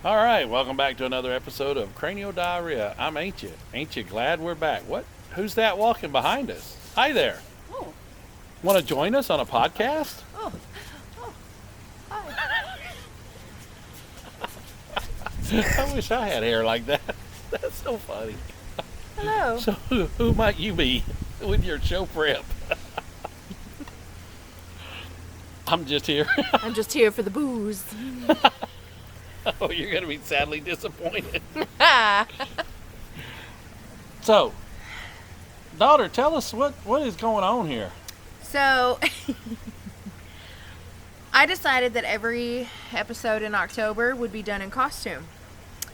All right, welcome back to another episode of Cranial Diarrhea. I'm Ain't You. Ain't you glad we're back? What? Who's that walking behind us? Hi there. Oh, Want to join us on a podcast? oh, hi. I wish I had hair like that. That's so funny. Hello. So, who might you be with your show prep? I'm just here. I'm just here for the booze. Oh, you're going to be sadly disappointed. Ah. So, daughter, tell us what is going on here. So, I decided that every episode in October would be done in costume.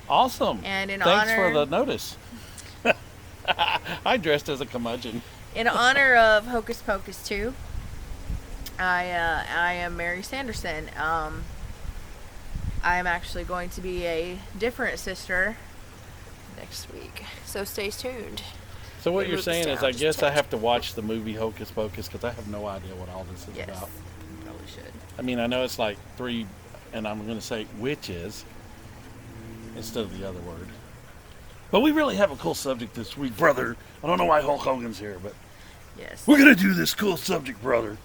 Awesome. And in Thanks honor- for the notice. I dressed as a curmudgeon. In honor of Hocus Pocus 2, I am Mary Sanderson. I am actually going to be a different sister next week, so stay tuned. So what They you're moved the saying is, sound I just guess I touch. have to watch the movie Hocus Pocus because I have no idea what all this is Yes, about. you probably should. I mean, I know it's like three, and I'm going to say witches instead of the other word. But we really have a cool subject this week, brother. I don't know why Hulk Hogan's here, but Yes. we're going to do this cool subject, brother.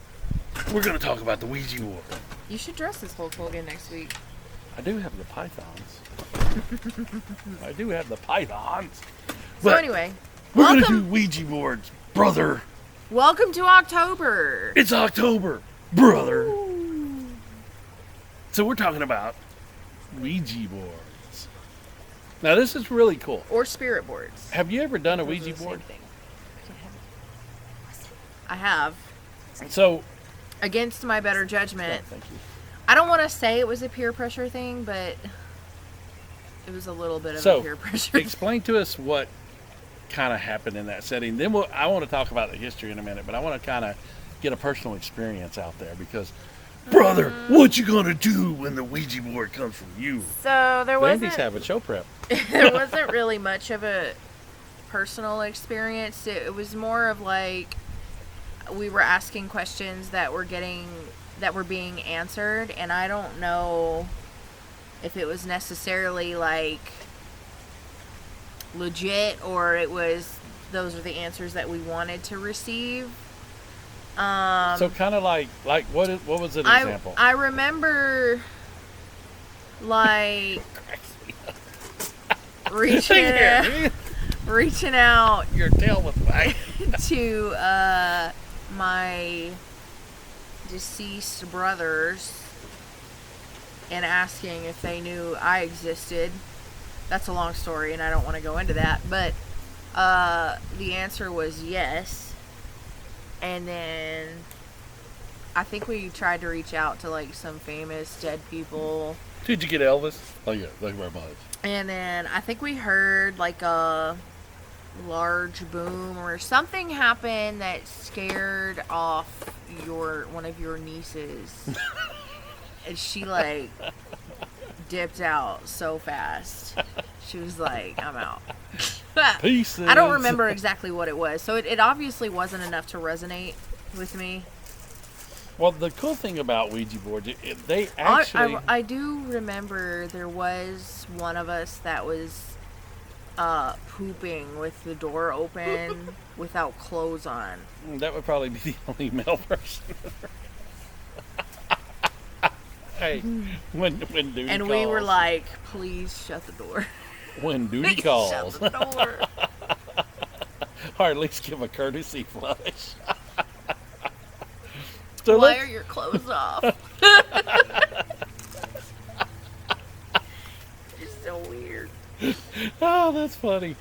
We're going to talk about the Ouija board. You should dress as Hulk Hogan next week. I do have the pythons. I do have the pythons. So But anyway, we're going to welcome, do Ouija boards, brother. welcome to October. It's October, brother. So we're talking about Ouija boards. Now this is really cool. Or spirit boards. Have you ever done a Those are Ouija the same board? thing. I have. So, Against my better oh, judgment. thank you. I don't want to say it was a peer pressure thing, but it was a little bit of So, a peer pressure thing. Explain to us what kind of happened in that setting. Then I want to talk about the history in a minute, but I want to kind of get a personal experience out there because, brother, what you gonna do when the Ouija board comes from you? So there Randy's wasn't having show prep. there wasn't really much of a personal experience. It was more of like we were asking questions that were being answered, and I don't know if it was necessarily like legit or it was those are the answers that we wanted to receive. So kind of like what was an example? I remember like reaching Here, reaching out your tail was wagging. to my deceased brothers and asking if they knew I existed. That's a long story and I don't want to go into that, but the answer was yes. And then I think we tried to reach out to like some famous dead people. Did you get Elvis? Oh yeah, thank you very much. And then I think we heard like a large boom or something happened that scared off one of your nieces. And she like dipped out so fast. She was like, I'm out. Pieces. I don't remember exactly what it was. So it obviously wasn't enough to resonate with me. Well, the cool thing about Ouija boards, they actually... I do remember there was one of us that was pooping with the door open without clothes on. That would probably be the only male person. Hey, when duty And calls. we were like, please shut the door. When duty Please calls. shut the door. Or at least give a courtesy flush. So Why let's- are your clothes off? It's so weird. Oh, that's funny.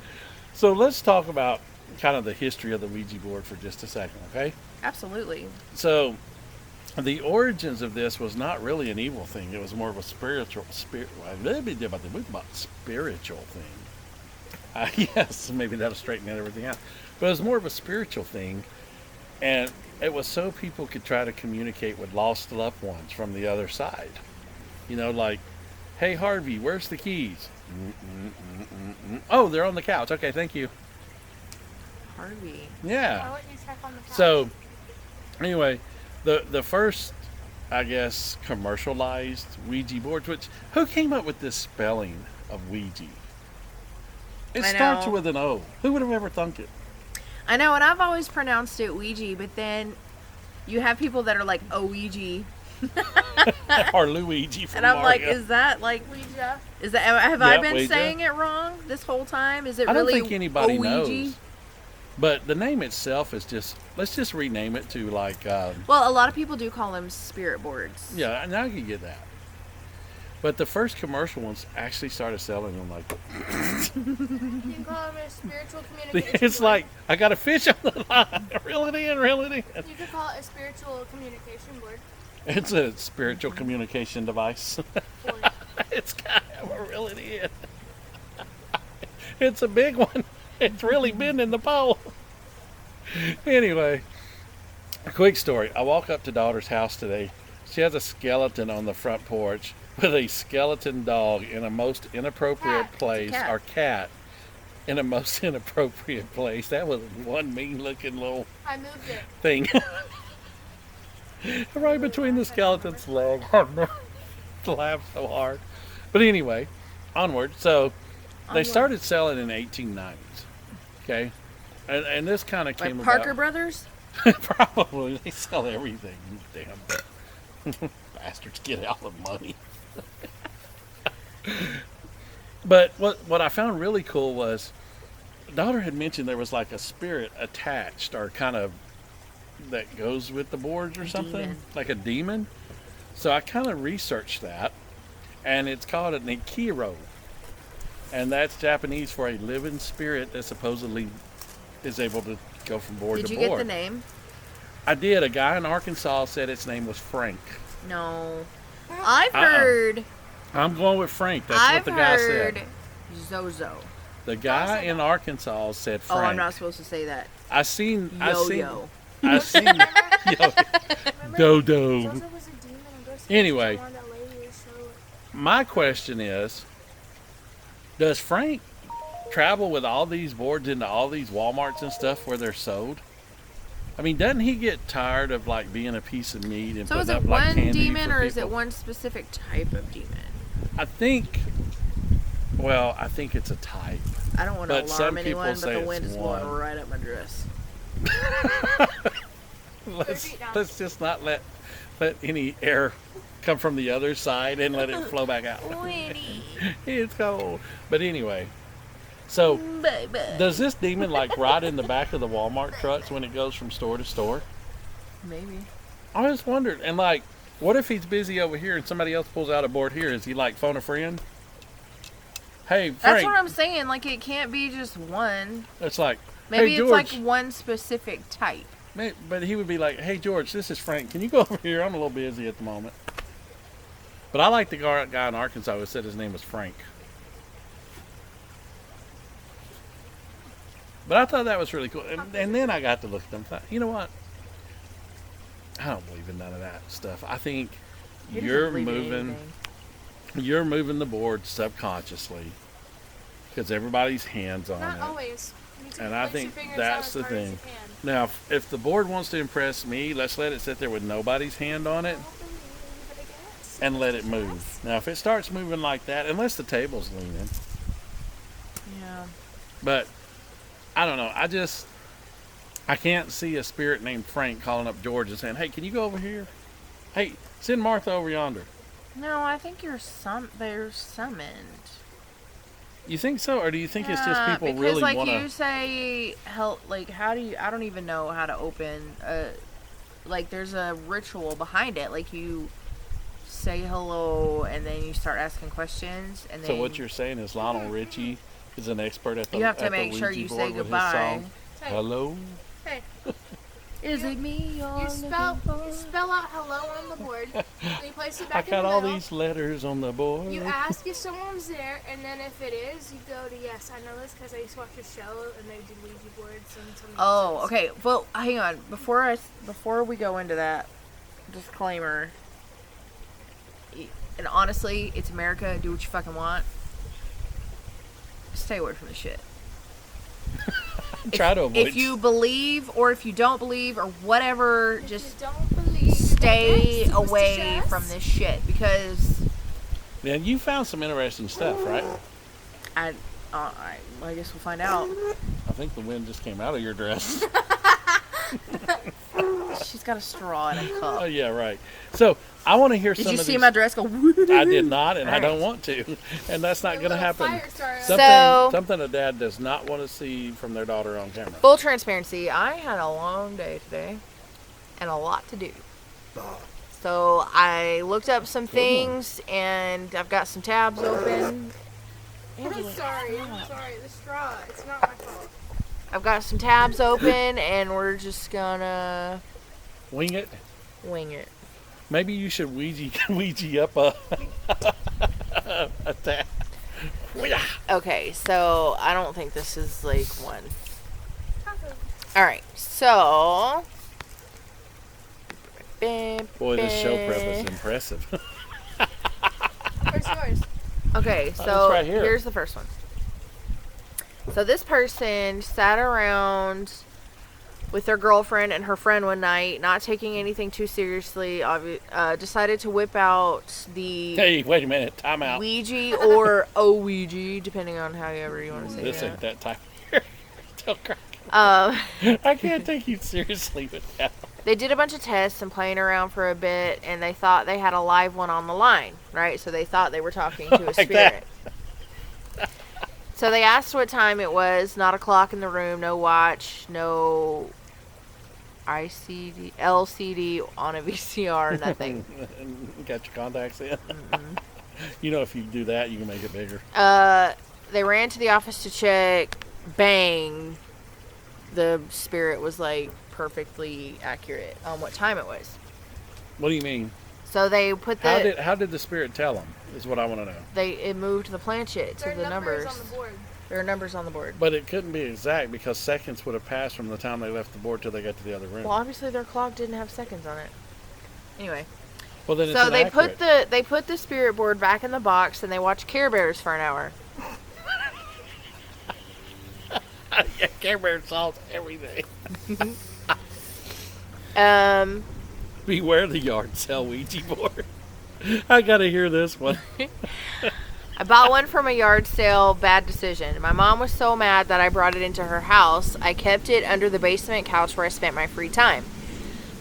So let's talk about kind of the history of the Ouija board for just a second, okay? Absolutely. So the origins of this was not really an evil thing. It was more of a spiritual thing. Yes, maybe that'll straighten everything out. But it was more of a spiritual thing, and it was so people could try to communicate with lost loved ones from the other side. You know, like, hey Harvey, where's the keys? Oh, they're on the couch. Okay, thank you. Harvey. Yeah. Why wouldn't you check on the couch? So, anyway, the first I guess, commercialized Ouija boards. Which, who came up with this spelling of Ouija? It I starts know. with an O. Who would have ever thunk it? I know, and I've always pronounced it Ouija, but then you have people that are like Ouija, Or Luigi from and I'm like, Mario. is that like, Ouija. is that have I Yeah, been Ouija. saying it wrong this whole time? Is it I don't really think anybody Ouija? knows. But the name itself is just, let's just rename it to like, Well, a lot of people do call them spirit boards. yeah, and I can get that. But the first commercial ones actually started selling them like, You can call them a spiritual communication it's board. like, I got a fish on the line. Reel it in, reel it in. You could call it a spiritual communication board. It's a spiritual communication device. For It's got to reel it in. It's a big one. It's really bending the pole. Anyway, a quick story. I walk up to daughter's house today. She has a skeleton on the front porch with a skeleton dog in a most inappropriate Cat. place, Cat. or cat in a most inappropriate place. That was one mean looking little I moved it. thing. Right between the skeleton's leg. I've never laughed so hard. But anyway, onward. So they Onward. started selling in 1890s. Okay? And this kind of came Like Parker about. Brothers? Probably. They sell everything. Damn bastards get all the money. But what I found really cool was daughter had mentioned there was like a spirit attached or kind of that goes with the boards or something. Demon. Like a demon. So I kind of researched that, and it's called a Nikiro. And that's Japanese for a living spirit that supposedly is able to go from board Did to you board. get the name? I did. A guy in Arkansas said its name was Frank. No. I've Uh-uh. heard. I'm going with Frank. That's I've what the guy heard said. Zozo. The guy in Arkansas said Oh, Frank. I'm not supposed to say that. I seen. Yo-yo. I seen. Remember Dodo. Zozo was a demon and ghost. Anyway. That lady was so My question is, does Frank travel with all these boards into all these Walmarts and stuff where they're sold? I mean, doesn't he get tired of like being a piece of meat and So is putting it up like one candy demon for or is it people? one specific type of demon? I think. Well, I think it's a type. I don't want to But some alarm people anyone, say but the it's wind is blowing one. right up my dress. Let's feet down. let's just not let any air come from the other side and let it flow back out. Winnie. It's cold. But anyway, so Baby. does this demon like ride in the back of the Walmart trucks when it goes from store to store? Maybe. I just wondered. And like, what if he's busy over here and somebody else pulls out a board here? Is he like phone a friend? Hey, That's Frank. what I'm saying. Like, it can't be just one. It's like, Maybe hey, it's George. like one specific type. But he would be like, hey, George, this is Frank. Can you go over here? I'm a little busy at the moment. But I like the guy in Arkansas who said his name was Frank. But I thought that was really cool. And then I got to look at them and thought, you know what? I don't believe in none of that stuff. I think He doesn't you're believe in moving anything. you're moving the board subconsciously because everybody's hands on not it. always. You need to And I place your think fingers that's down the as hard as thing. you can. Now, if the board wants to impress me, let's let it sit there with nobody's hand on it I don't believe it, I guess. and let it move. Now, if it starts moving like that, unless the table's leaning, Yeah. but I don't know. I can't see a spirit named Frank calling up George and saying, "Hey, can you go over here? Hey, send Martha over yonder." No, I think they're summoned. You think so, or do you think it's just Yeah, people because really like want you to? say, help. Like, how do you? I don't even know how to open. Like, there's a ritual behind it. Like, you say hello, and then you start asking questions, and then So what you're saying is Lionel Richie is an expert at the. you have to at the make sure Ouija you board say with his goodbye. song, Hey, Hello. hey, Is it me you're you spell looking for? spell out hello on the board. Then you place it I back in got the all middle. these letters on the board. You ask if someone's there, and then if it is, you go to yes. I know this because I used to watch a show, and they did Ouija boards and some. Oh, okay. Well, hang on. Before we go into that, disclaimer. And honestly, it's America. Do what you fucking want. Stay away from the shit. Try to avoid. If you believe or if you don't believe or whatever, If just you don't believe, stay stay Superstitious? away from this shit because Now, you found some interesting stuff, right? I guess we'll find out. I think the wind just came out of your dress. She's got a straw in a cup. Oh, yeah, right. So, I want to hear Did some you of see these. my dress go? I did not, and I Alright. don't want to. And that's not going to happen. Fire starter. Something a dad does not want to see from their daughter on camera. Full transparency, I had a long day today and a lot to do. So I looked up some things and I've got some tabs open. I'm sorry. The straw. It's not my fault. I've got some tabs open and we're just gonna Wing it. wing it. Maybe you should Ouija up a tab. Okay, so I don't think this is like one. Alright, so. Boy, this show prep is impressive. Where's yours? Okay, it's so right here. here's the first one. So this person sat around with their girlfriend and her friend one night, not taking anything too seriously. Decided to whip out the Hey, wait a minute. Time out. Ouija or Ouija, depending on however you want to say This that. ain't that time of year. Still cracking. Um, I can't take you seriously with that. they did a bunch of tests and playing around for a bit, and they thought they had a live one on the line, right? So they thought they were talking to a Like spirit. So they asked what time it was. Not a clock in the room, no watch, no LCD on a VCR, nothing. Got your contacts in? You know, if you do that, you can make it bigger. They ran to the office to check. Bang. The spirit was like perfectly accurate on what time it was. What do you mean? So they put the How did the spirit tell them? Is what I want to know. it moved the planchette to There are the numbers. on the board. There are numbers on the board. But it couldn't be exact because seconds would have passed from the time they left the board till they got to the other room. Well, obviously their clock didn't have seconds on it. Anyway, Well, then it's so they put inaccurate. the spirit board back in the box and they watched Care Bears for an hour. Yeah, Care Bear solves everything. Beware the yard sale Ouija board. I gotta hear this one. I bought one from a yard sale. Bad decision. My mom was so mad that I brought it into her house. I kept it under the basement couch where I spent my free time.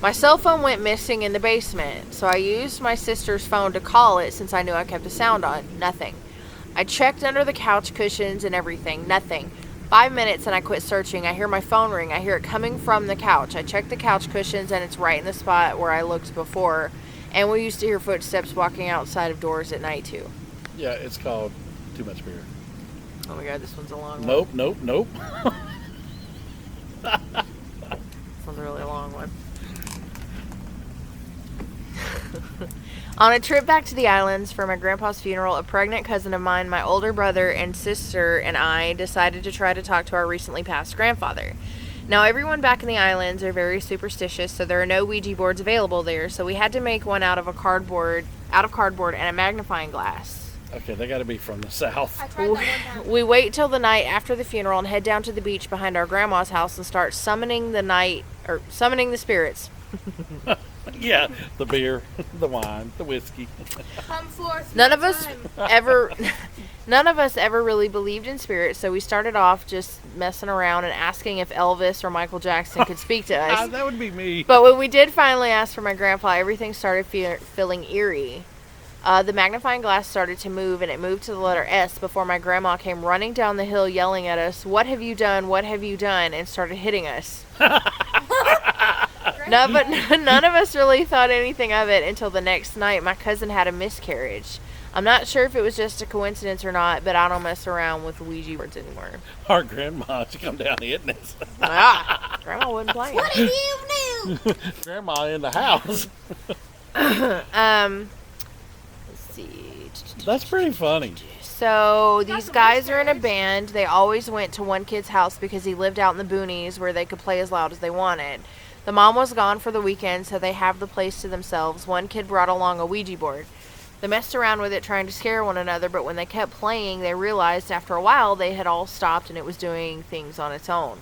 My cell phone went missing in the basement, so I used my sister's phone to call it since I knew I kept the sound on. Nothing. I checked under the couch cushions and everything. Nothing. 5 minutes and I quit searching. I hear my phone ring. I hear it coming from the couch. I check the couch cushions and it's right in the spot where I looked before. And we used to hear footsteps walking outside of doors at night too. Yeah, it's called Too Much Beer. Oh my god, this one's a long one. Nope. This one's a really long one. On a trip back to the islands for my grandpa's funeral, a pregnant cousin of mine, my older brother and sister, and I decided to try to talk to our recently passed grandfather. Now, everyone back in the islands are very superstitious, so there are no Ouija boards available there, so we had to make one out of cardboard and a magnifying glass. Okay, they gotta be from the south. I tried that one time. We wait till the night after the funeral and head down to the beach behind our grandma's house and start summoning the spirits. Yeah, the beer, the wine, the whiskey. Come forth. None my of us time. ever really believed in spirits, so we started off just messing around and asking if Elvis or Michael Jackson could speak to us. That would be me. But when we did finally ask for my grandpa, everything started feeling eerie. The magnifying glass started to move, and it moved to the letter S before my grandma came running down the hill yelling at us, "What have you done? What have you done?" and started hitting us. No, but none of us really thought anything of it until the next night my cousin had a miscarriage. I'm not sure if it was just a coincidence or not, but I don't mess around with Ouija boards anymore. Our grandma, she come down hitting us. Grandma wasn't playing. What did you do? Grandma in the house. Let's see. That's pretty funny. So these That's a guys are in a miscarriage. band. They always went to one kid's house because he lived out in the boonies where they could play as loud as they wanted. The mom was gone for the weekend, so they have the place to themselves. One kid brought along a Ouija board. They messed around with it trying to scare one another, but when they kept playing, they realized after a while they had all stopped and it was doing things on its own.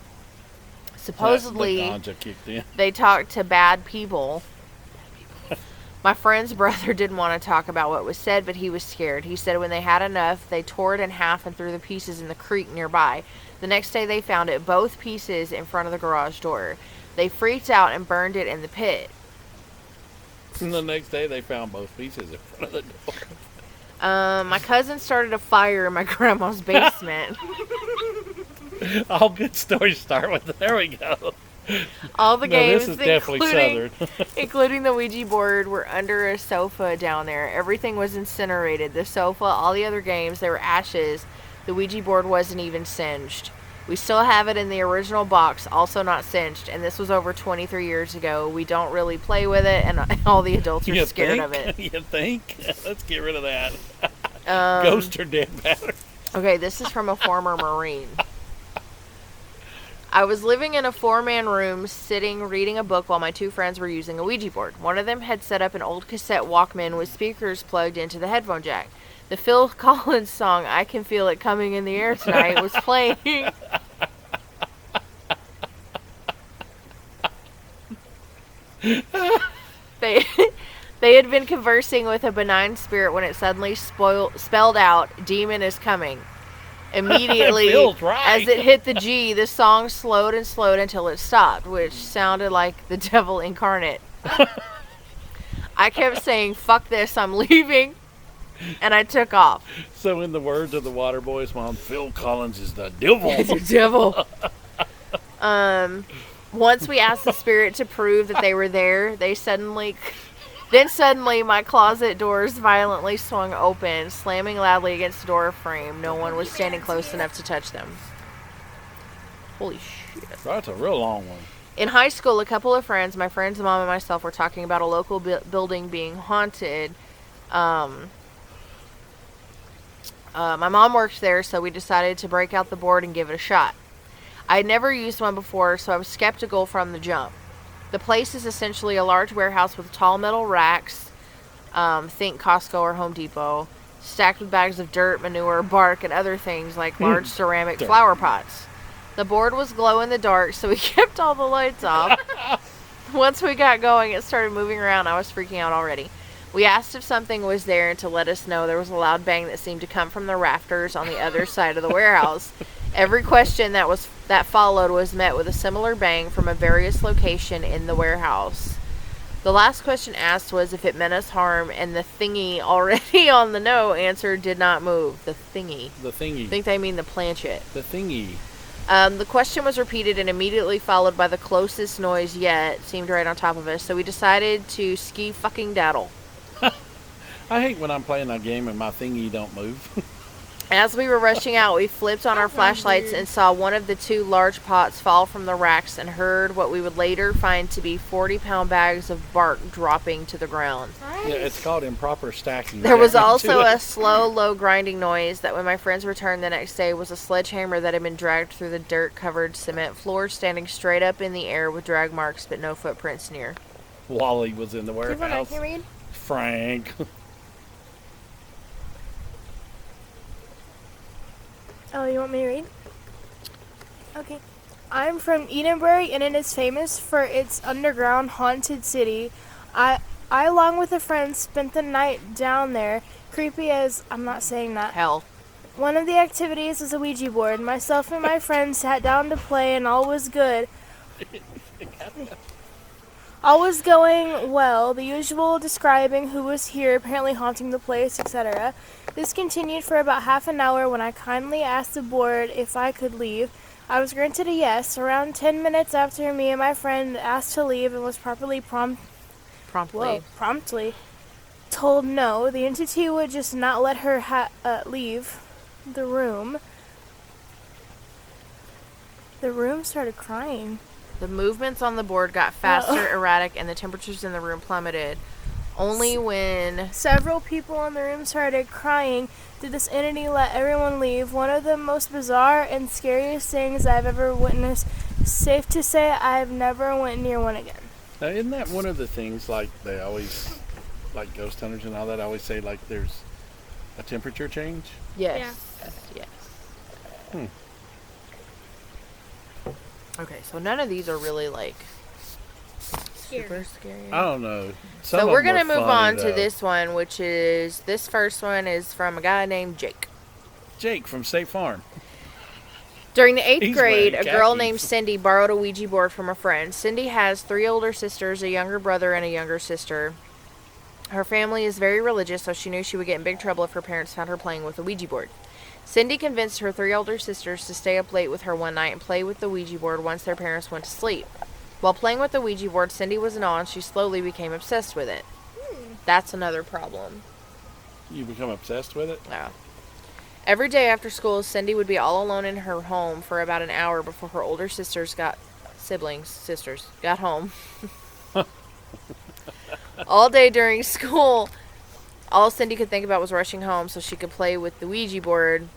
Supposedly, The ganja kicked in. they talked to bad people My friend's brother didn't want to talk about what was said, but he was scared. He said when they had enough, they tore it in half and threw the pieces in the creek nearby. The next day they found it, both pieces, in front of the garage door. They freaked out and burned it in the pit. And the next day they found both pieces in front of the door. My cousin started a fire in my grandma's basement. All good stories start with, there we go. All the games, this is definitely Southern. including the Ouija board, were under a sofa down there. Everything was incinerated. The sofa, all the other games, they were ashes. The Ouija board wasn't even singed. We still have it in the original box, also not singed, and this was over 23 years ago. We don't really play with it, and all the adults are scared of it. You think? Let's get rid of that. Ghost or dead battery. Okay, this is from a former Marine. I was living in a 4-man room, sitting reading a book while my 2 friends were using a Ouija board. One of them had set up an old cassette Walkman with speakers plugged into the headphone jack. The Phil Collins song, I Can Feel It Coming in the Air Tonight, was playing. They had been conversing with a benign spirit when it suddenly spelled out, "Demon is coming." Immediately, as it hit the G, the song slowed and slowed until it stopped, which sounded like the devil incarnate. I kept saying, "Fuck this, I'm leaving," and I took off. So in the words of the Waterboys mom, Phil Collins is the devil. It's the devil. Once we asked the spirit to prove that they were there, suddenly my closet doors violently swung open, slamming loudly against the door frame. No one was standing close enough to touch them. Holy shit. That's a real long one. In high school, a couple of friends, my friend's mom and myself, were talking about a local building being haunted. My mom worked there, so we decided to break out the board and give it a shot. I had never used one before, so I was skeptical from the jump. The place is essentially a large warehouse with tall metal racks, think Costco or Home Depot, stacked with bags of dirt, manure, bark, and other things like large ceramic flower pots. The board was glow in the dark, so we kept all the lights off. Once we got going, it started moving around. I was freaking out already. We asked if something was there, and to let us know, there was a loud bang that seemed to come from the rafters on the other side of the warehouse. Every question that followed was met with a similar bang from a various location in the warehouse. The last question asked was if it meant us harm, and the thingy already on the no answer did not move. The thingy. The thingy. I think they mean the planchette. The thingy. The question was repeated and immediately followed by the closest noise yet. Seemed right on top of us, so we decided to ski fucking daddle. I hate when I'm playing a game and my thingy don't move. As we were rushing out, we flipped on our flashlights and saw one of the 2 large pots fall from the racks and heard what we would later find to be 40-pound bags of bark dropping to the ground. Nice. Yeah, it's called improper stacking. There was also a slow, low grinding noise that when my friends returned the next day was a sledgehammer that had been dragged through the dirt-covered cement floor, standing straight up in the air with drag marks but no footprints near. Wally was in the warehouse. Do you want I can read? Frank. Oh, you want me to read? Okay. I'm from Edenbury, and it is famous for its underground haunted city. I along with a friend, spent the night down there. Creepy as... I'm not saying that. Hell. One of the activities was a Ouija board. Myself and my friend sat down to play, and all was good. All was going well, the usual describing who was here, apparently haunting the place, etc. This continued for about half an hour when I kindly asked the board if I could leave. I was granted a yes. Around 10 minutes after me and my friend asked to leave and was promptly told no, the entity would just not let her leave the room. The room started crying. The movements on the board got faster, erratic, and the temperatures in the room plummeted. Only when several people in the room started crying did this entity let everyone leave. One of the most bizarre and scariest things I've ever witnessed. Safe to say I've never went near one again. Now, isn't that one of the things, like, they always, like ghost hunters and all that, always say, like, there's a temperature change? Yes. Yes. Okay, so none of these are really, like, super scary. I don't know. So we're going to move on to this one, which is, this first one is from a guy named Jake. Jake from State Farm. During the 8th He's grade, a wearing girl khakis. named Cindy borrowed a Ouija board from a friend. Cindy has 3 older sisters, a younger brother, and a younger sister. Her family is very religious, so she knew she would get in big trouble if her parents found her playing with a Ouija board. Cindy convinced her 3 older sisters to stay up late with her one night and play with the Ouija board once their parents went to sleep. While playing with the Ouija board, Cindy was in awe and she slowly became obsessed with it. That's another problem. You become obsessed with it? Yeah. Every day after school, Cindy would be all alone in her home for about an hour before her older sisters got home. All day during school, all Cindy could think about was rushing home so she could play with the Ouija board.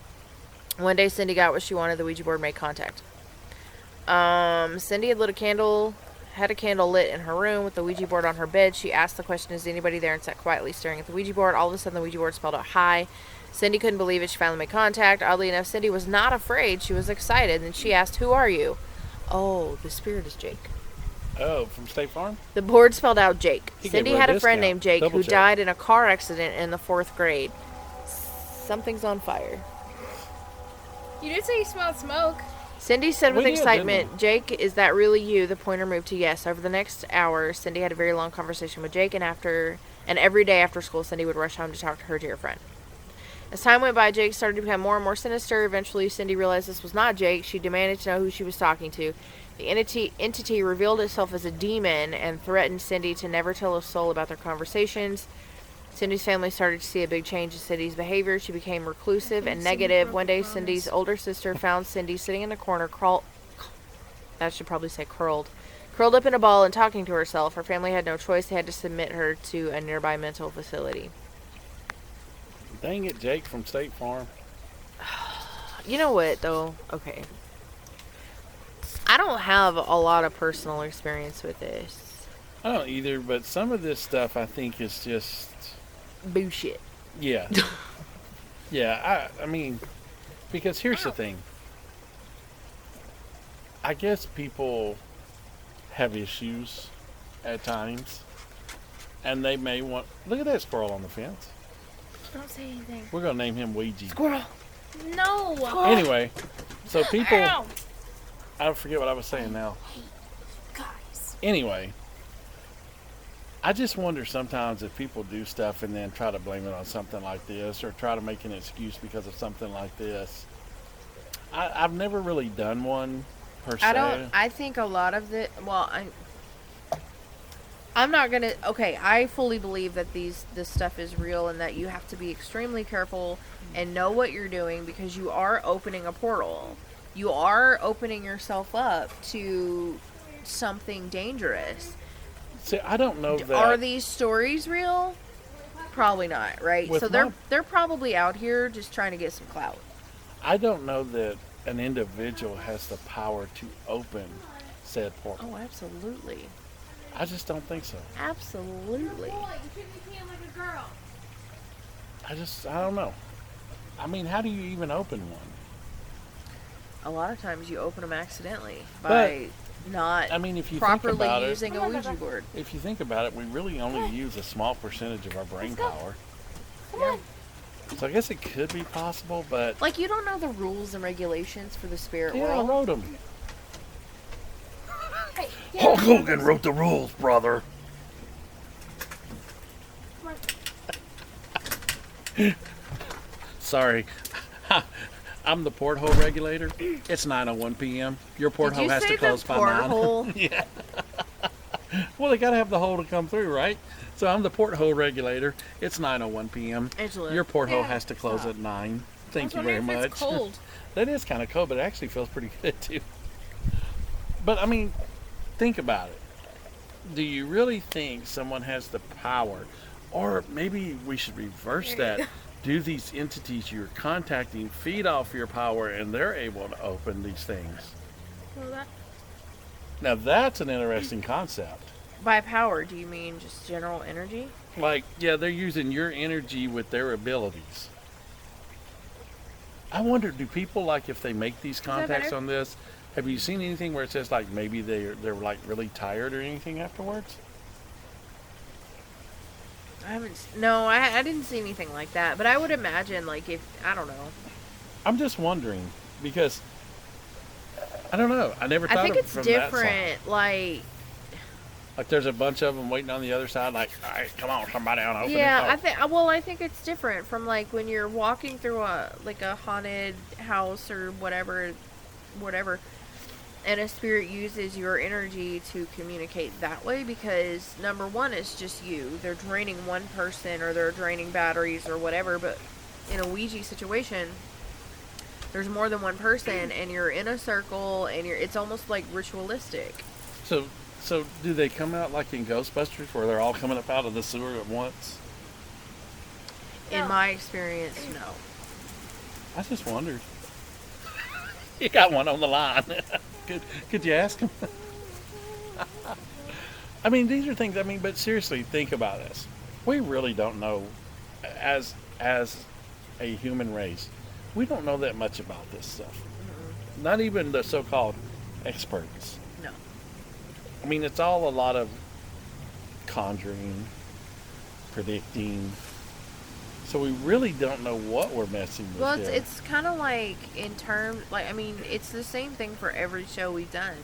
One day, Cindy got what she wanted. The Ouija board made contact. Cindy had lit a candle lit in her room with the Ouija board on her bed. She asked the question, "Is anybody there?" and sat quietly staring at the Ouija board. All of a sudden, the Ouija board spelled out "hi." Cindy couldn't believe it. She finally made contact. Oddly enough, Cindy was not afraid. She was excited. And she asked, "Who are you?" "Oh, the spirit is Jake." Oh, from State Farm? The board spelled out Jake. He Cindy gave her had a a friend discount. named Jake Double who check. died in a car accident in the 4th grade. Something's on fire. You did say you smelled smoke. Cindy said with We did, excitement, "Jake, is that really you?" The pointer moved to yes. Over the next hour, Cindy had a very long conversation with Jake, and every day after school, Cindy would rush home to talk to her dear friend. As time went by, Jake started to become more and more sinister. Eventually, Cindy realized this was not Jake. She demanded to know who she was talking to. The entity revealed itself as a demon and threatened Cindy to never tell a soul about their conversations. Cindy's family started to see a big change in Cindy's behavior. She became reclusive and negative. One day, Cindy's older sister found Cindy sitting in the corner, curled up in a ball and talking to herself. Her family had no choice. They had to submit her to a nearby mental facility. Dang it, Jake from State Farm. You know what, though? Okay. I don't have a lot of personal experience with this. I don't either, but some of this stuff I think is just... Bullshit. Yeah. Yeah, I mean, because here's the thing. I guess people have issues at times, and they may want... Look at that squirrel on the fence. Don't say anything. We're going to name him Ouija. Squirrel. No. Anyway, so people... Ow. I forget what I was saying now. Guys. Anyway, I just wonder sometimes if people do stuff and then try to blame it on something like this or try to make an excuse because of something like this. I've never really done one per se. I think a lot of the... Well, I'm not gonna... Okay, I fully believe that this stuff is real and that you have to be extremely careful and know what you're doing because you are opening a portal. You are opening yourself up to something dangerous. See, I don't know that. Are these stories real? Probably not, right? With So they're probably out here just trying to get some clout. I don't know that an individual has the power to open said portal. Oh, absolutely. I just don't think so. Absolutely. I don't know. I mean, how do you even open one? A lot of times you open them accidentally by not I mean, if you properly think about using a Ouija board. If you think about it, we really only use a small percentage of our brain power. Come on. So I guess it could be possible, but Like, you don't know the rules and regulations for the spirit yeah, I world. wrote them. Hey, Hulk Hogan wrote the rules, brother. Sorry. I'm the porthole regulator. It's 9:01 p.m. Your porthole Did you has say to close the by 9. porthole? Yeah. Well, they got to have the hole to come through, right? So I'm the porthole regulator. It's 9:01 p.m. Angela. Your porthole Yeah, has to close stop. at 9. Thank I you was very wondering if much. it's cold. That is kind of cold, but it actually feels pretty good too. But I mean, think about it. Do you really think someone has the power? Or maybe we should reverse that. Do these entities you're contacting feed off your power and they're able to open these things? Well, that, Now that's an interesting concept. By power, do you mean just general energy? Like, yeah, they're using your energy with their abilities. I wonder, do people, like, if they make these that contacts better? on this, Have you seen anything where it says like maybe they're like really tired or anything afterwards? I haven't. No, I didn't see anything like that. But I would imagine, like, if I don't know. I'm just wondering because I don't know. I never I thought think of it it's from that side. different. Like there's a bunch of them waiting on the other side. Like, all right, come on, somebody, on open Yeah, the door. I think it's different from like when you're walking through a haunted house or whatever, and a spirit uses your energy to communicate that way because number one, it's just you. They're draining one person or they're draining batteries or whatever. But in a Ouija situation, there's more than one person, and you're in a circle, and it's almost like ritualistic. So, so do they come out like in Ghostbusters where they're all coming up out of the sewer at once? In No. my experience, no. I just wondered. You got one on the line. Could you ask him? I mean, these are things. I mean, but seriously, think about this. We really don't know, as a human race, we don't know that much about this stuff. Not even the so-called experts. No. I mean, it's all a lot of conjuring, predicting. So we really don't know what we're messing with. Well, here. it's kind of like in terms, like, I mean, it's the same thing for every show we've done.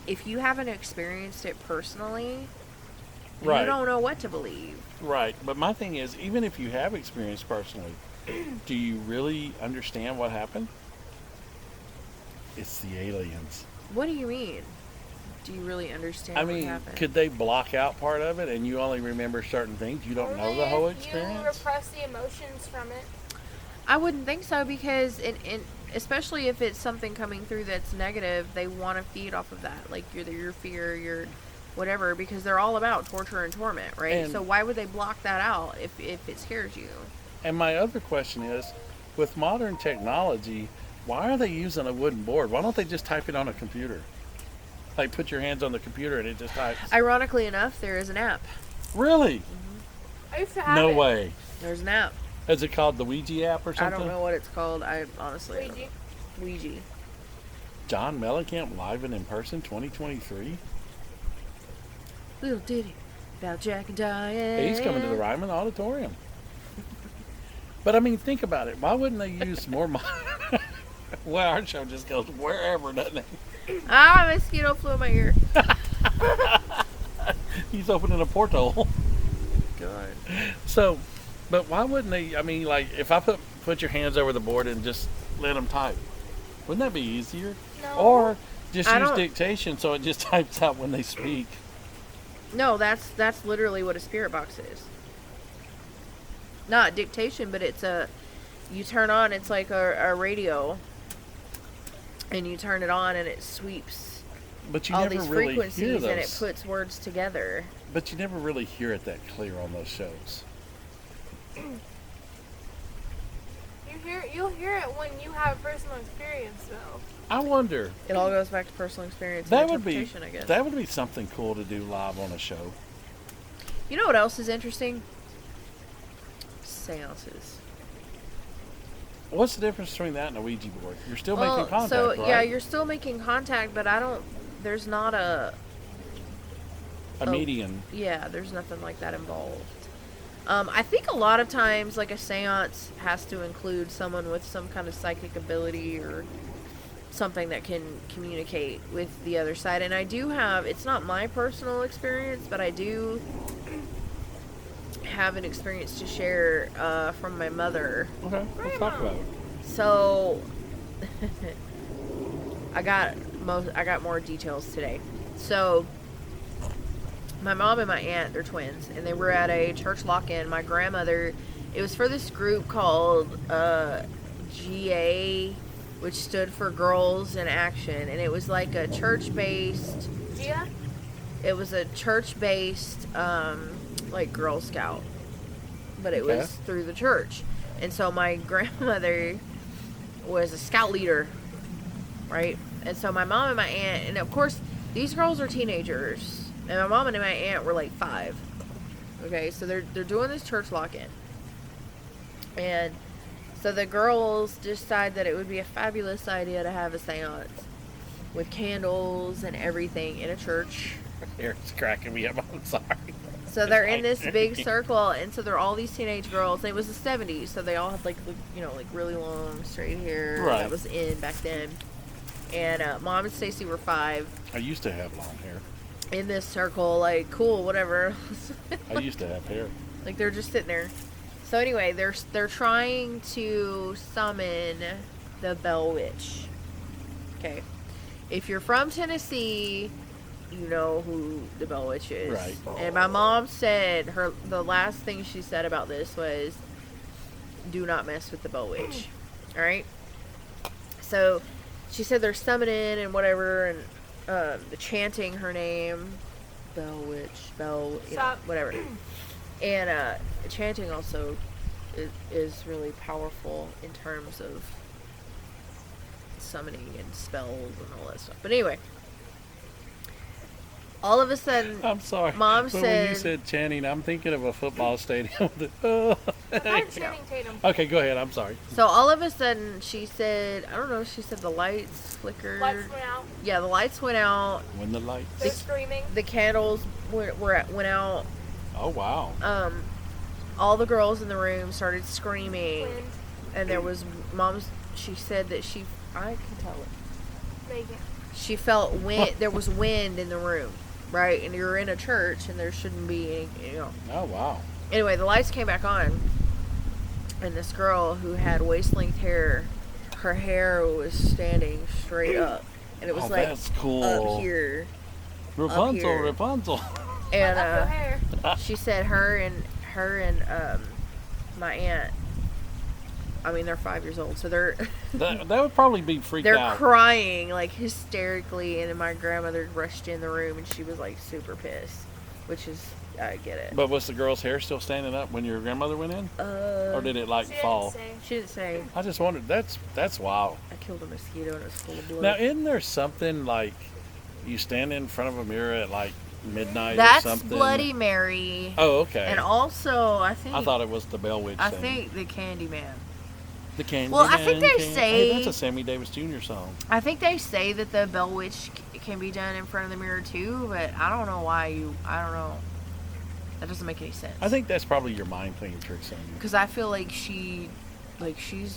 If you haven't experienced it personally, Right. you don't know what to believe. Right, but my thing is, even if you have experienced personally, do you really understand what happened? It's the aliens. What do you mean? Do you really understand I what mean, happened? could they block out part of it and you only remember certain things? You don't know Only the whole if you experience? repress the emotions from it. I wouldn't think so because, especially if it's something coming through that's negative, they want to feed off of that. Like your fear, your whatever, because they're all about torture and torment, right? And- So why would they block that out if it scares you? And my other question is, with modern technology, why are they using a wooden board? Why don't they just type it on a computer? Like put your hands on the computer and it just types. Ironically enough, there is an app. Really? I used to have No it. way. There's an app. Is it called the Ouija app or I something? don't know what it's called. I honestly don't know. Ouija. Ouija. John Mellencamp live and in person 2023? Little ditty about Jack and Diane. He's coming to the Ryman Auditorium. But I mean, think about it. Why wouldn't they use more? Well, our show just goes wherever, doesn't it? Ah, mosquito flew in my ear. He's opening a portal. God. So, but why wouldn't they? I mean, like, if I put your hands over the board and just let them type, wouldn't that be easier? No. Or just I use don't- dictation so it just types out when they speak. No, that's literally what a spirit box is. Not dictation, but it's you turn on, it's like a radio, and you turn it on and it sweeps But you all never these really hear frequencies those. and it puts words together. But you never really hear it that clear on those shows. You'll hear it when you have personal experience, though. I wonder. It all goes back to personal experience That and would be interpretation, I guess. that would be something cool to do live on a show. You know what else is interesting? Seances. What's the difference between that and a Ouija board? You're still Well, making contact, so right? yeah, you're still making contact, but there's not a medium. yeah, there's nothing like that involved. I think a lot of times, like a seance has to include someone with some kind of psychic ability or something that can communicate with the other side. And I do have, it's not my personal experience, but I do have an experience to share from my mother. Okay, let's talk about it. So I got more details today. So my mom and my aunt, they're twins, and they were at a church lock-in. My grandmother, it was for this group called GA, which stood for Girls in Action, and it was like a church-based. Gia? It was a church-based, like Girl Scout, but it Okay. was through the church. And so my grandmother was a scout leader, right? And so my mom and my aunt, and of course, these girls are teenagers, and my mom and my aunt were like 5. Okay, so they're doing this church lock-in, and so the girls decide that it would be a fabulous idea to have a seance. with candles and everything in a church. Eric's cracking me up. I'm sorry. So they're in this big circle, and so they're all these teenage girls. It was the 70s, so they all had like really long straight hair. Right. That was in back then. And Mom and Stacy were 5 I used to have long hair. in this circle, like cool, whatever. I used to have hair. Like they're just sitting there. So anyway, they're trying to summon the Bell Witch. Okay, if you're from Tennessee, you know who the Bell Witch is. Right. And my mom said the last thing she said about this was, "Do not mess with the Bell Witch." All right. So she said they're summoning and whatever, and the chanting her name, Bell Witch, Bell, whatever. And chanting also is really powerful in terms of summoning and spells and all that stuff. But anyway, all of a sudden, I'm sorry. Mom but said, when you said chanting, I'm thinking of a football stadium. Oh. I've heard Channing Tatum. Okay, go ahead. I'm sorry. so all of a sudden she said, I don't know, she said the lights flickered. Lights went out. Yeah, the lights went out. When the lights. They're screaming. The candles went out. Oh wow. All the girls in the room started screaming, Wind. and there was Mom's. She said that I can tell it. Megan. She felt wind. There was wind in the room, right? And you're in a church, and there shouldn't be any, Oh wow. Anyway, the lights came back on, and this girl who had waist-length hair, her hair was standing straight up, and it was like that's cool. up here. Rapunzel, here. Rapunzel. And Up your hair. she said her and my aunt. I mean, they're 5 years old, so they're that would probably be freaked they're out. crying like hysterically, and then my grandmother rushed in the room, and she was like super pissed, which is I get it. But was the girl's hair still standing up when your grandmother went in, or did it like She fall? didn't say. She didn't say. I just wondered. That's wild. I killed a mosquito and it was full of blood. Now, isn't there something like you stand in front of a mirror at like midnight That's or something? Bloody Mary. Oh, okay. And also, I think I thought it was the Bell Witch I thing. think the Candyman. The Candy. Well, I think they say- Hey, that's a Sammy Davis Jr. song. I think they say that the Bell Witch can be done in front of the mirror too, but I don't know why I don't know. That doesn't make any sense. I think that's probably your mind playing tricks on you. Because I feel like she's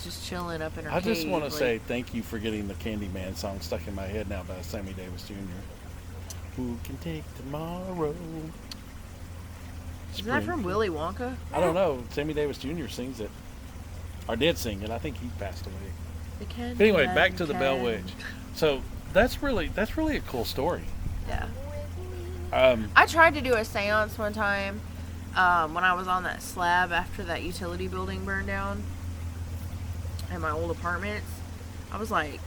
just chilling up in her I just cave, want to like- say thank you for getting the Candyman song stuck in my head now by Sammy Davis Jr. Who can take tomorrow? Is that from Willy Wonka? I don't know. Sammy Davis Jr. sings it. Or did sing it. I think he passed away. The Candyman. But anyway, back to the Bell can- Witch. So that's really a cool story. Yeah. Um, I tried to do a seance one time when I was on that slab after that utility building burned down at my old apartments. I was like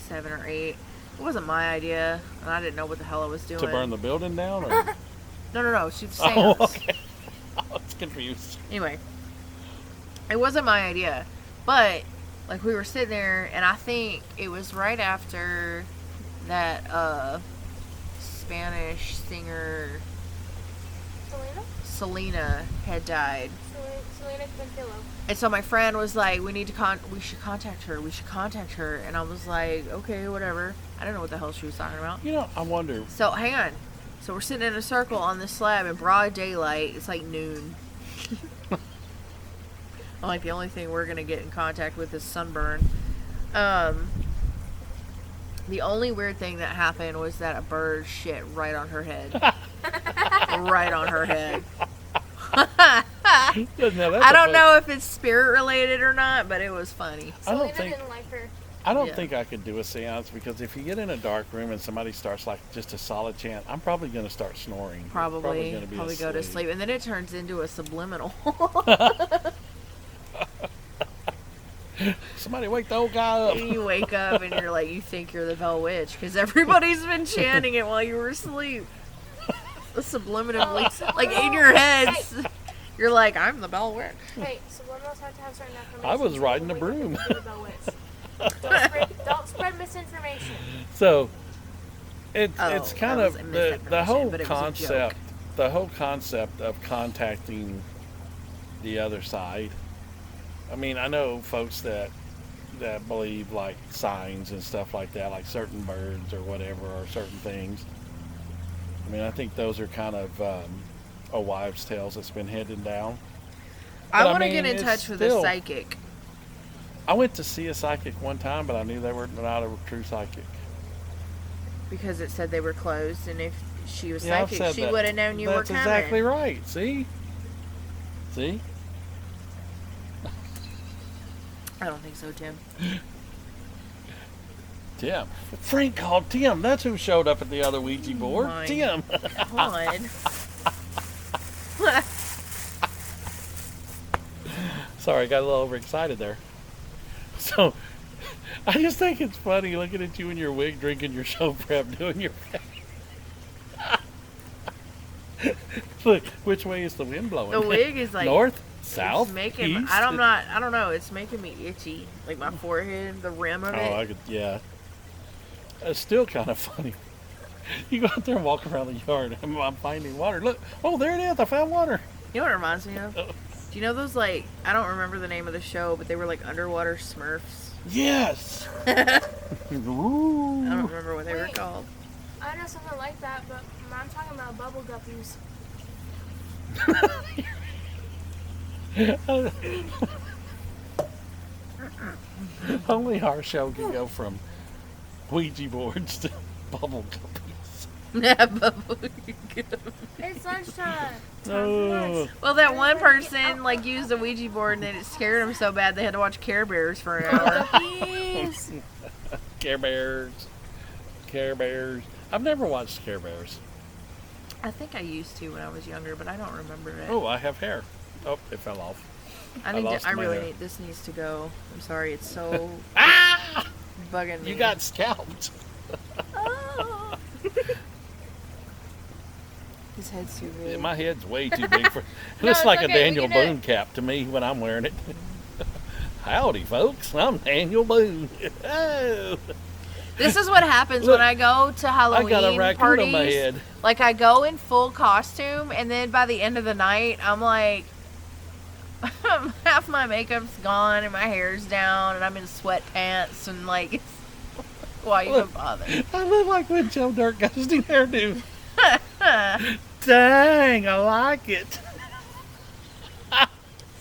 7 or 8. It wasn't my idea, and I didn't know what the hell I was doing. to burn the building down? Or? No. She was seance. Oh, okay. I was confused. Anyway, it wasn't my idea, but like we were sitting there, and I think it was right after that Spanish singer Selena had died. Selena Quintillo. And so my friend was like, we should contact her. We should contact her. And I was like, okay, whatever. I don't know what the hell she was talking about. You know, I wonder. So hang on. So we're sitting in a circle on this slab in broad daylight. It's like noon. I'm like, the only thing we're gonna get in contact with is sunburn. The only weird thing that happened was that a bird shit right on her head. Right on her head. I don't know if it's spirit related or not, but it was funny. I don't Selena think- didn't like her. I don't Yeah. think I could do a seance because if you get in a dark room and somebody starts like just a solid chant, I'm probably going to start snoring. Probably gonna be go to sleep, and then it turns into a subliminal. Somebody wake the old guy up. And you wake up and you're like, you think you're the Bell Witch because everybody's been chanting it while you were asleep. Subliminally, like in your heads, you're like, I'm the Bell Witch. Hey, subliminals have to have certain affirmations. I was riding the to wake up broom. and be the Bell Witch. Don't spread misinformation. So it's Oh, kind that was of a the misinformation, whole but it was a concept. joke. The whole concept of contacting the other side. I mean, I know folks that that believe like signs and stuff like that, like certain birds or whatever, or certain things. I mean, I think those are kind of a wives' tales that's been handed down. I But, want to mean, get in it's touch with a still- psychic. I went to see a psychic one time, but I knew they were not a true psychic. Because it said they were closed, and if she was Yeah, I've psychic, said she that. would have known you were That's coming. exactly right. See? See? I don't think so, Tim. Tim. Frank called Tim. That's who showed up at the other Ouija board. My Tim. God. Sorry, I got a little overexcited there. So, I just think it's funny looking at you in your wig, drinking your show prep, doing your Look, which way is the wind blowing? The wig is like north, south, it's making. east. I don't know. It's making me itchy, like my forehead, the rim of Oh, it. I could, yeah. It's still kind of funny. You go out there and walk around the yard. I'm finding water. Look, oh, there it is. I found water. You know what it reminds me of? Do you know those like I don't remember the name of the show, but they were like underwater Smurfs. Yes. I Ooh. don't remember what they were Wait. called. I know something like that, but I'm talking about bubble guppies. Only our show can go from Ouija boards to bubble guppies. Bubble gum. It's lunchtime. Oh, Well, that one person like used a Ouija board and it scared them so bad they had to watch Care Bears for an hour. Guppies. Care Bears. Care Bears. I've never watched Care Bears. I think I used to when I was younger, but I don't remember it. Oh, I have hair. Oh, it fell off. I lost I my really hair. need. This needs to go. I'm sorry. It's so Ah! bugging me. You got scalped. Oh. His head's too big. My head's way too big for. It No, looks it's like a okay, we Daniel can do it. Boone cap to me when I'm wearing it. Howdy, folks. I'm Daniel Boone. Oh. This is what happens Look, when I go to I Halloween got a raccoon parties. on my head. Like I go in full costume, and then by the end of the night, I'm like, half my makeup's gone and my hair's down, and I'm in sweatpants, and like, why even Look. bother? I look like when Joe Dirt got his new hairdo. Dang, I like it.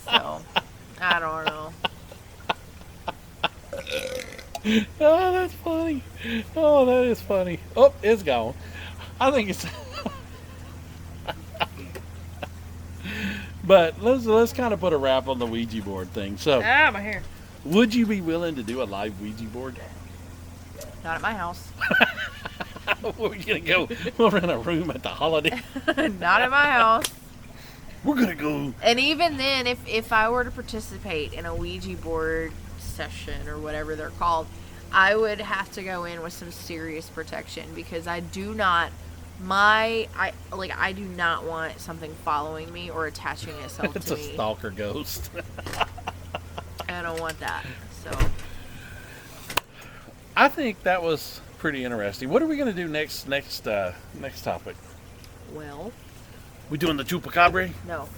So, I don't know. Oh, that's funny. Oh, that is funny. Oh, it's gone. I think it's. But let's kind of put a wrap on the Ouija board thing. So, Ah, my hair. would you be willing to do a live Ouija board? Not at my house. We're gonna go. We'll rent a room at the Holiday. Not at my house. We're gonna go. And even then, if I were to participate in a Ouija board session or whatever they're called, I would have to go in with some serious protection because I do not I do not want something following me or attaching itself It's to a me. stalker ghost. I don't want that. So I think that was pretty interesting. What are we gonna do next topic? well, We doing the chupacabra? no.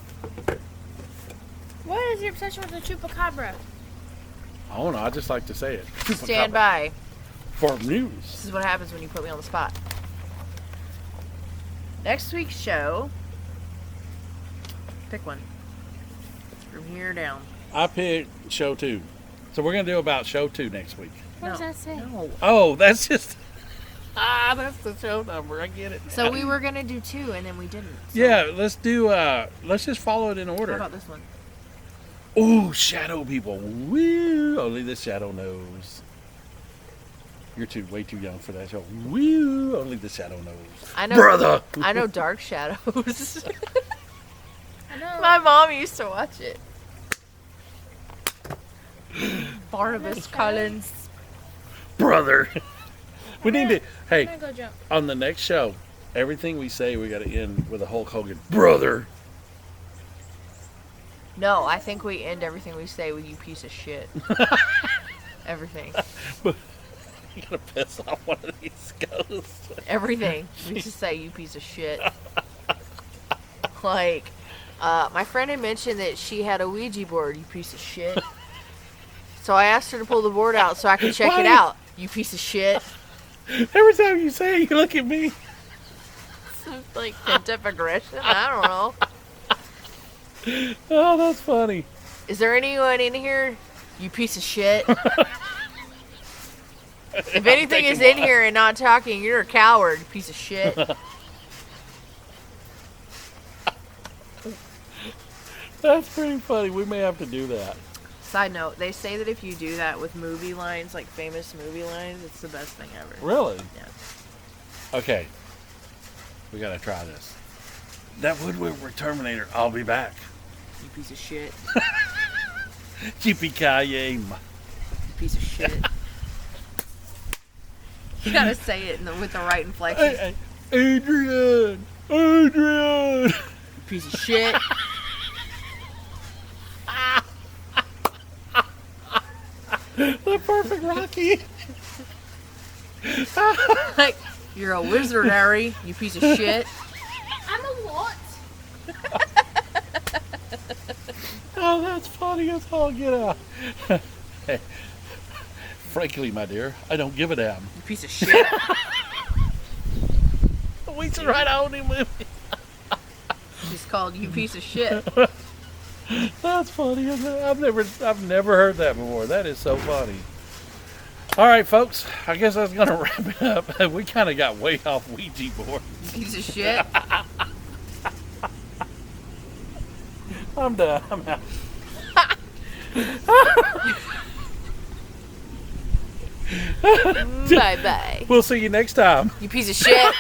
What is your obsession with the chupacabra? I don't know. I just like to say it. Stand Chupacabra. by. For news. This is what happens when you put me on the spot. Next week's show. Pick one. From here down. I picked show 2. So we're gonna do about show 2 next week. What does that say? No. Oh, that's just that's the show number. I get it. So we were gonna do 2 and then we didn't. So Yeah, let's do let's just follow it in How order. about this one? Ooh, shadow people. Woo! Only the shadow knows. You're way too young for that show. Woo! Only the shadow knows. I know, Brother! I know Dark Shadows. I know. My mom used to watch it. Barnabas Collins. Brother. We need to. I'm Hey, gonna go jump. on the next show, everything we say, we got to end with a Hulk Hogan. Brother. No, I think we end everything we say with "you piece of shit." Everything. You gotta piss off one of these ghosts. Everything. We just say "you piece of shit." Like, my friend had mentioned that she had a Ouija board. You piece of shit. So I asked her to pull the board out so I could check it Why? out. You piece of shit. Every time you say it, you look at me. Like pent up aggression. I don't know. Oh, that's funny. Is there anyone in here? You piece of shit. If anything is in here and not talking, you're a coward, you piece of shit. That's pretty funny. We may have to do that. Side note, they say that if you do that with movie lines, like famous movie lines, it's the best thing ever. Really? Yeah. Okay. We gotta try this. That Woodward Terminator, I'll be back. You piece of shit. Yippee-ki-yay. You piece of shit. You gotta say it with the right inflection. Hey, Adrian! Adrian! You piece of shit. The perfect Rocky. Like, you're a wizard, Harry. You piece of shit. I'm a what? Oh, that's funny as all get out. Hey, frankly, my dear, I don't give a damn. You piece of shit. We should write our own new movie. She's called you piece of shit. That's funny. I've never heard that before. That is so funny. All right, folks. I guess I was gonna wrap it up. We kind of got way off Ouija board. You piece of shit. I'm done. I'm out. Bye bye. We'll see you next time. You piece of shit.